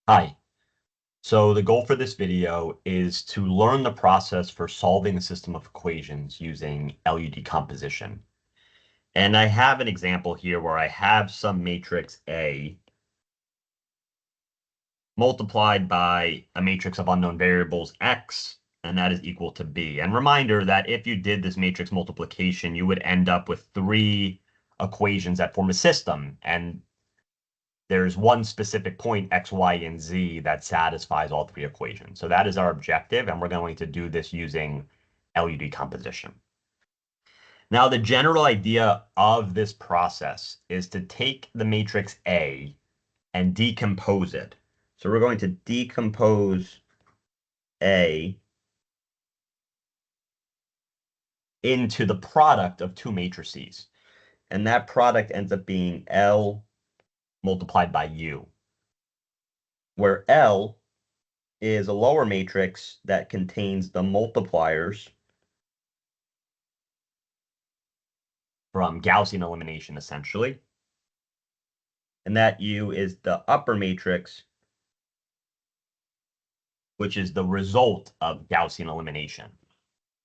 Hi. So the goal for this video is to learn the process for solving a system of equations using LU decomposition. And I have an example here where I have some matrix A multiplied by a matrix of unknown variables X, and that is equal to B. And reminder that if you did this matrix multiplication, you would end up with three equations that form a system. And there's one specific point, X, Y, and Z, that satisfies all three equations. So that is our objective, and we're going to do this using LU decomposition. Now, the general idea of this process is to take the matrix A and decompose it. So we're going to decompose A into the product of two matrices. And that product ends up being L multiplied by U, where L is a lower matrix that contains the multipliers from Gaussian elimination, essentially. And that U is the upper matrix, which is the result of Gaussian elimination,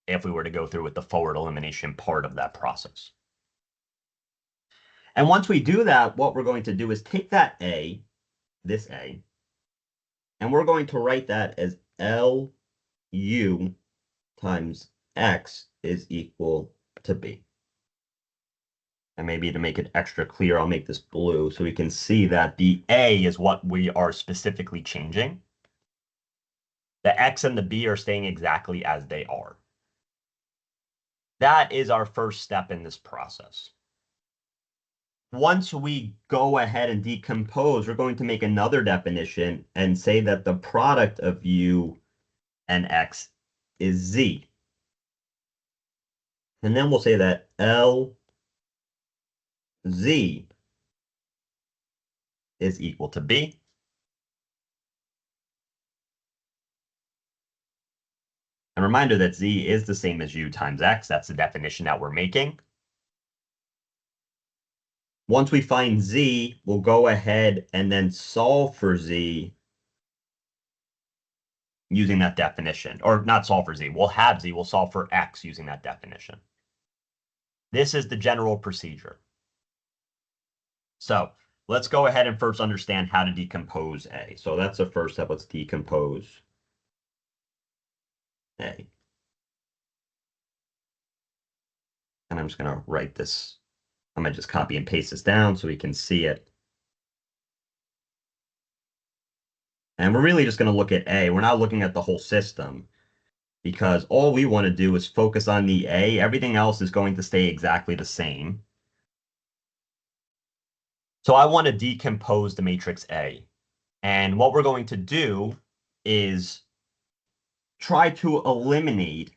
if we were to go through with the forward elimination part of that process. And once we do that, what we're going to do is take that A, this A, and we're going to write that as LU times X is equal to B. And maybe to make it extra clear, I'll make this blue so we can see that the A is what we are specifically changing. The X and the B are staying exactly as they are. That is our first step in this process. Once we go ahead and decompose, we're going to make another definition and say that the product of U and X is Z. And then we'll say that LZ is equal to B. And reminder that Z is the same as U times X. That's the definition that we're making. Once we find Z, we'll go ahead and then solve for Z using that definition. Or not solve for Z. We'll have Z. We'll solve for X using that definition. This is the general procedure. So let's go ahead and first understand how to decompose A. So that's the first step. Let's decompose A. And I'm just going to write this. I'm going to just copy and paste this down so we can see it. And we're really just going to look at A. We're not looking at the whole system because all we want to do is focus on the A. Everything else is going to stay exactly the same. So I want to decompose the matrix A. And what we're going to do is try to eliminate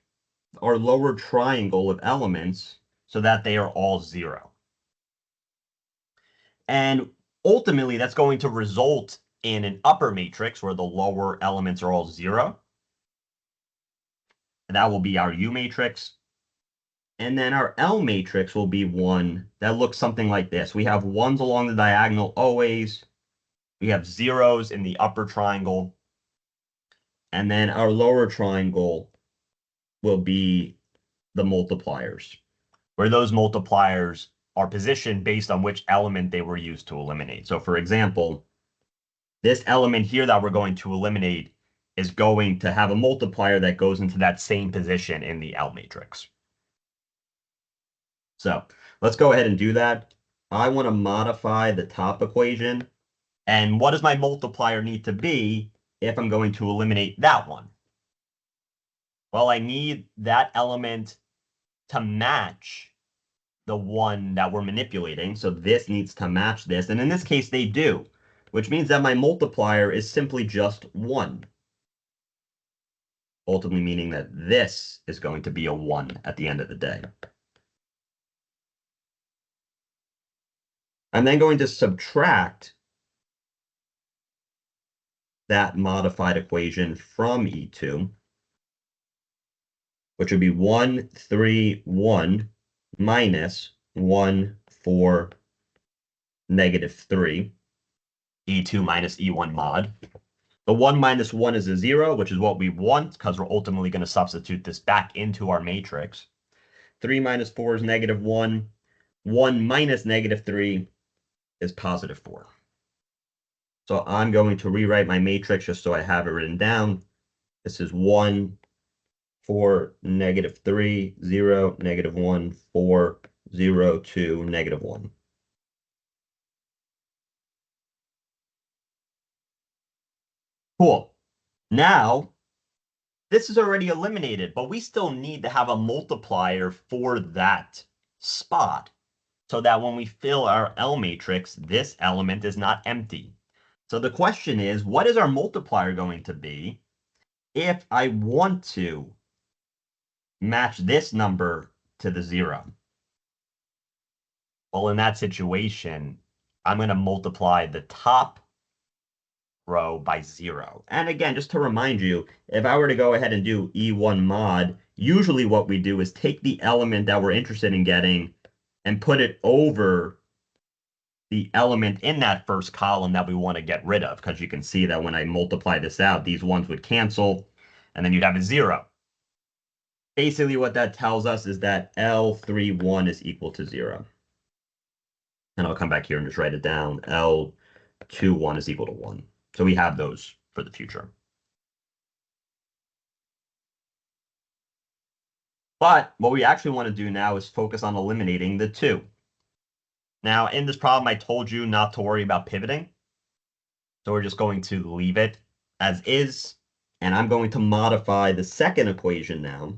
our lower triangle of elements so that they are all 0. And ultimately, that's going to result in an upper matrix where the lower elements are all 0. And that will be our U matrix. And then our L matrix will be one that looks something like this. We have 1s along the diagonal always. We have 0s in the upper triangle. And then our lower triangle will be the multipliers, where those multipliers are positioned based on which element they were used to eliminate. So for example, this element here that we're going to eliminate is going to have a multiplier that goes into that same position in the L matrix. So let's go ahead and do that. I want to modify the top equation. And what does my multiplier need to be if I'm going to eliminate that one? Well, I need that element to match the one that we're manipulating. So this needs to match this. And in this case, they do, which means that my multiplier is simply just 1. Ultimately meaning that this is going to be a 1 at the end of the day. I'm then going to subtract that modified equation from E2, which would be 1, 3, 1 minus 1, 4, negative 3, E2 minus E1 mod. The 1 minus 1 is a 0, which is what we want because we're ultimately going to substitute this back into our matrix. 3 minus 4 is negative 1. 1 minus negative 3 is positive 4. So I'm going to rewrite my matrix just so I have it written down. This is 1, 4, negative 3, 0, negative 1, 4, 0, 2, negative 1. Cool. Now, this is already eliminated, but we still need to have a multiplier for that spot so that when we fill our L matrix, this element is not empty. So the question is, what is our multiplier going to be if I want to match this number to the 0? Well, in that situation, I'm going to multiply the top row by 0. And again, just to remind you, if I were to go ahead and do E1 mod, usually what we do is take the element that we're interested in getting and put it over the element in that first column that we want to get rid of, because you can see that when I multiply this out, these ones would cancel, and then you'd have a 0. Basically, what that tells us is that L31 is equal to 0. And I'll come back here and just write it down. L21 is equal to 1. So we have those for the future. But what we actually want to do now is focus on eliminating the 2. Now, in this problem, I told you not to worry about pivoting. So we're just going to leave it as is. And I'm going to modify the second equation now.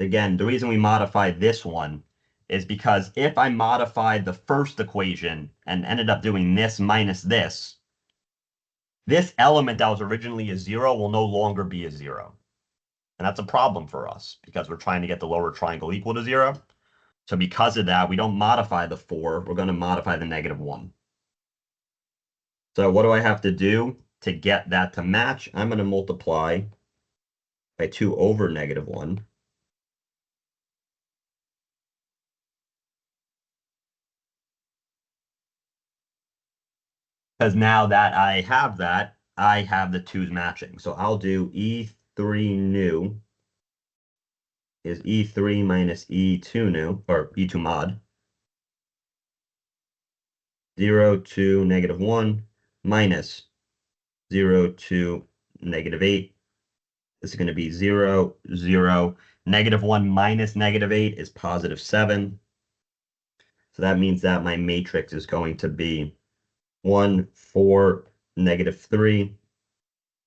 Again, the reason we modify this one is because if I modified the first equation and ended up doing this minus this element that was originally a 0 will no longer be a 0. And that's a problem for us because we're trying to get the lower triangle equal to 0. So because of that, we don't modify the 4. We're going to modify the negative 1. So what do I have to do to get that to match? I'm going to multiply by 2 over negative 1. Because now that I have that, I have the 2's matching. So I'll do E3 new is E3 minus E2 new, or E2 mod. 0 to negative 1 minus 0 to negative 8. This is going to be 0, 0. Negative 1 minus negative 8 is positive 7. So that means that my matrix is going to be 1, 4, negative 3,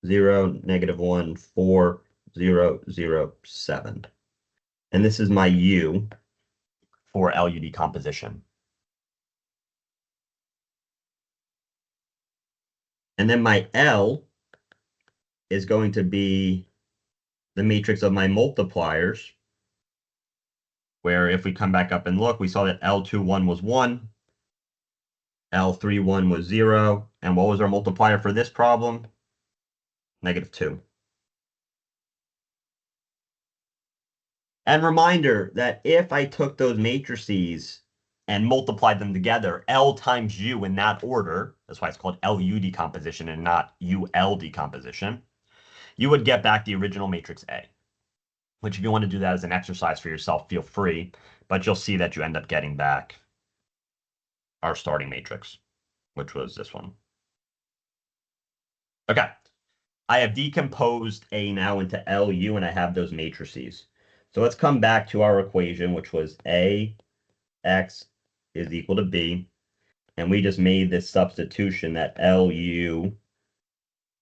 0, negative 1, 4, 0, 0, 7. And this is my U for LU decomposition. And then my L is going to be the matrix of my multipliers, where if we come back up and look, we saw that L21 was 1, L31 was 0, and what was our multiplier for this problem? Negative 2. And reminder that if I took those matrices and multiplied them together, L times U in that order, that's why it's called LU decomposition and not UL decomposition, you would get back the original matrix A. Which if you want to do that as an exercise for yourself, feel free, but you'll see that you end up getting back our starting matrix, which was this one. Okay, I have decomposed A now into LU, and I have those matrices. So let's come back to our equation, which was AX is equal to B, and we just made this substitution that LU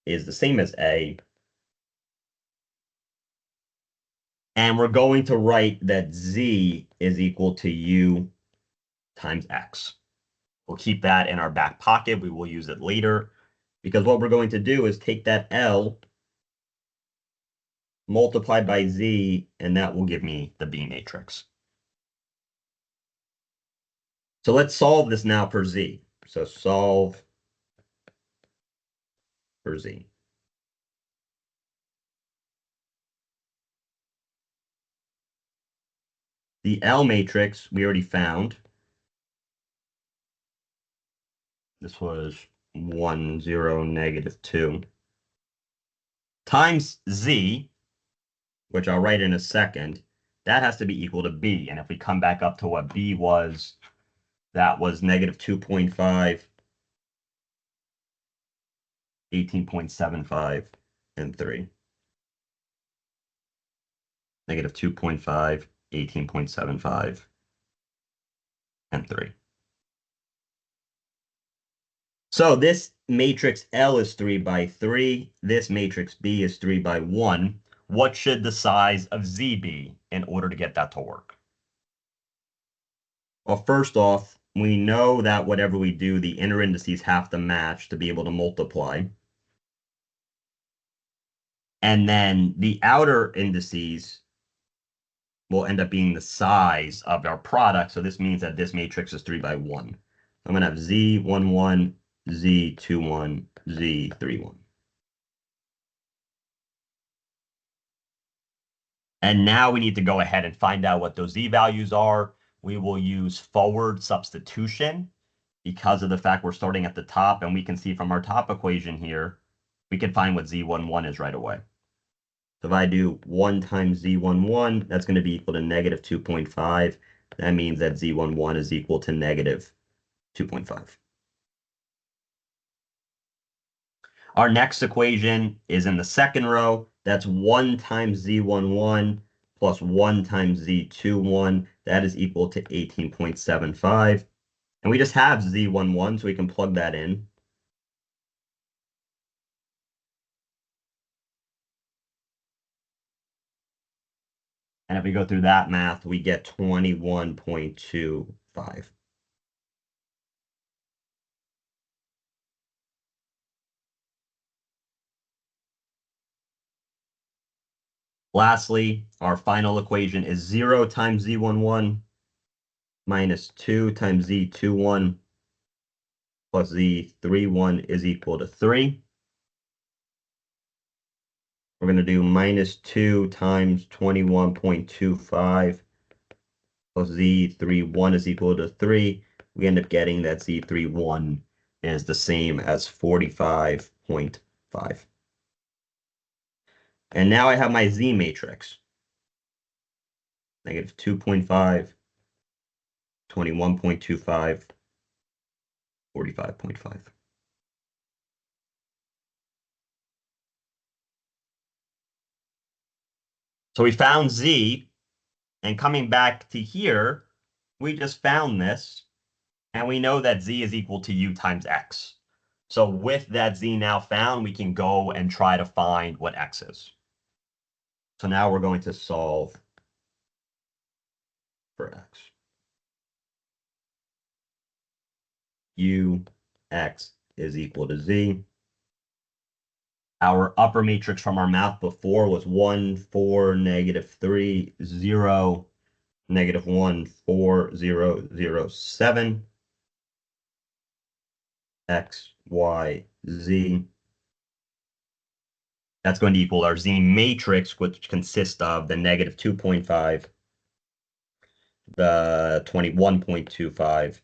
is the same as A. And we're going to write that Z is equal to U times X. We'll keep that in our back pocket. We will use it later because what we're going to do is take that L multiplied by Z, and that will give me the B matrix. So let's solve this now for Z. So solve for Z. The L matrix we already found. This was 1, 0, negative 2, times z, which I'll write in a second, that has to be equal to b. And if we come back up to what b was, that was negative 2.5, 18.75, and 3. Negative 2.5, 18.75, and 3. So this matrix L is 3 by 3. This matrix B is 3 by 1. What should the size of Z be in order to get that to work? Well, first off, we know that whatever we do, the inner indices have to match to be able to multiply. And then the outer indices will end up being the size of our product. So this means that this matrix is 3 by 1. I'm going to have Z11, Z21, Z31. And now we need to go ahead and find out what those Z values are. We will use forward substitution because of the fact we're starting at the top, and we can see from our top equation here, we can find what Z11 is right away. So if I do 1 times Z11, that's going to be equal to negative 2.5. That means that Z11 is equal to negative 2.5. Our next equation is in the second row. That's 1 times Z11 plus 1 times Z21. That is equal to 18.75. And we just have Z11, so we can plug that in. And if we go through that math, we get 21.25. Lastly, our final equation is 0 times Z11 minus 2 times Z21 plus Z31 is equal to 3. We're going to do minus 2 times 21.25 plus Z31 is equal to 3. We end up getting that Z31 is the same as 45.5. And now I have my Z matrix. Negative 2.5, 21.25, 45.5. So we found Z, and coming back to here, we just found this, and we know that Z is equal to U times X. So with that Z now found, we can go and try to find what X is. So now we're going to solve for X. U, X is equal to Z. Our upper matrix from our math before was 1, 4, negative 3, 0, negative 1, 4, 0, 0, 7. X, Y, Z. That's going to equal our Z matrix, which consists of the negative 2.5, the 21.25,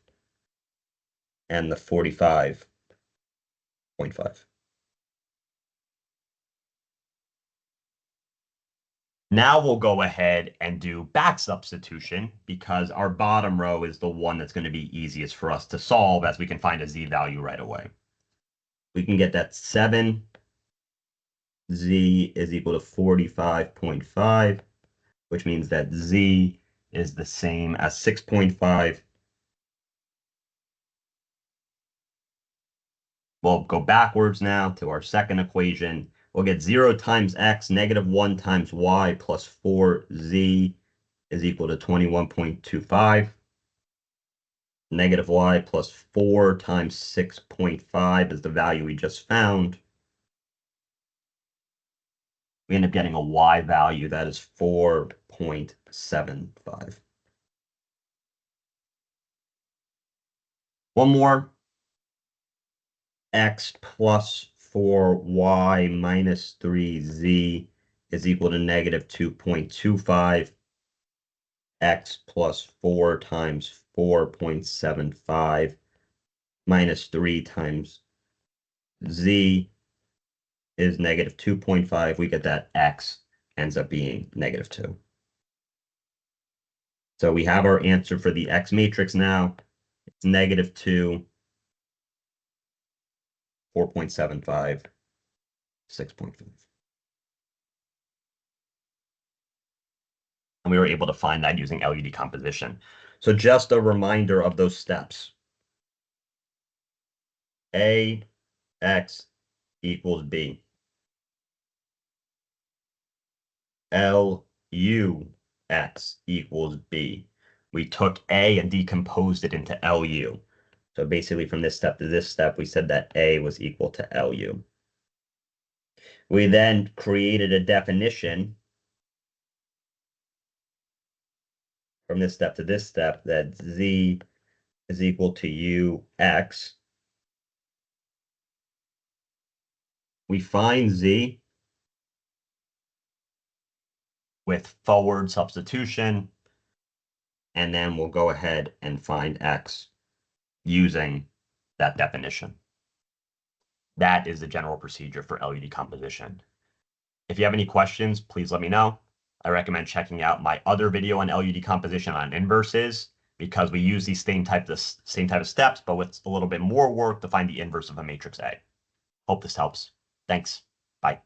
and the 45.5. Now we'll go ahead and do back substitution because our bottom row is the one that's going to be easiest for us to solve as we can find a Z value right away. We can get that 7 Z is equal to 45.5, which means that Z is the same as 6.5. We'll go backwards now to our second equation. We'll get 0 times X, negative 1 times Y plus 4Z is equal to 21.25. Negative Y plus 4 times 6.5 is the value we just found. We end up getting a Y value that is 4.75. One more. X plus 4Y minus 3Z is equal to negative 2.25. X plus 4 times 4.75 minus 3 times Z is negative 2.5, we get that X ends up being negative 2. So we have our answer for the X matrix now. It's negative 2, 4.75, 6.5. And we were able to find that using LU decomposition. So just a reminder of those steps. AX equals B. LU X equals B. We took A and decomposed it into LU. So basically from this step to this step, we said that A was equal to LU. We then created a definition from this step to this step that Z is equal to UX. We find Z with forward substitution, and then we'll go ahead and find X using that definition. That is the general procedure for LU decomposition. If you have any questions, please let me know. I recommend checking out my other video on LU decomposition on inverses, because we use these same type of steps, but with a little bit more work to find the inverse of a matrix A. Hope this helps. Thanks. Bye.